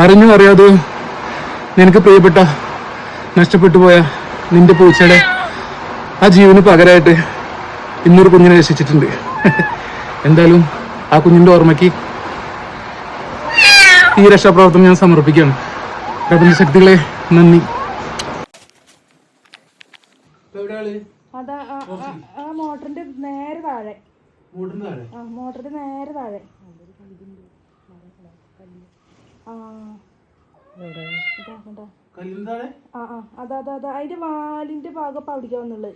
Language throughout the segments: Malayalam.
അറിഞ്ഞു അറിയാതെ നിനക്ക് പ്രിയപ്പെട്ട നഷ്ടപ്പെട്ടു പോയ നിന്റെ പൂച്ചയുടെ ആ ജീവന് പകരമായിട്ട് ഇന്നൊരു കുഞ്ഞിനെ രക്ഷിച്ചിട്ടുണ്ട്. എന്തായാലും ആ കുഞ്ഞിന്റെ ഓർമ്മയ്ക്ക് ഈ രക്ഷാപ്രവർത്തനം ഞാൻ സമർപ്പിക്കുകയാണ്. പ്രപഞ്ച ശക്തികളെ നന്ദി. മോട്ടറിന്റെ നേരെ താഴെ, മോട്ടറിന്റെ നേരെ താഴെ. അതാ അതിന്റെ വാലിന്റെ ഭാഗം ഇപ്പൊ അവിടേക്ക് വന്നുള്ളത്.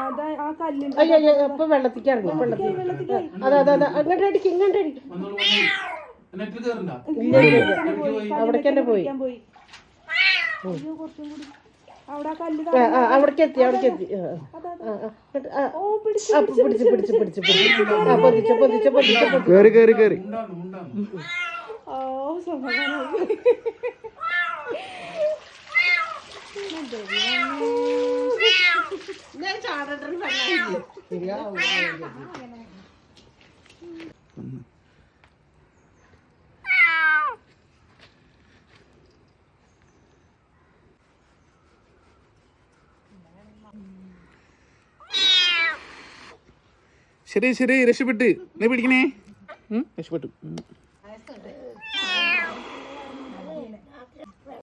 അതാ ആ കല്ലിന്റെ വെള്ളത്തിക്ക് ഇറങ്ങി. അവിടേക്ക് തന്നെ പോയി. അവിടെ ആ കല്ല് അവിടേക്ക് എത്തി. കേറി ശരി രക്ഷപ്പെട്ട്. നീ പിടിക്കണേ. രക്ഷപ്പെട്ടു.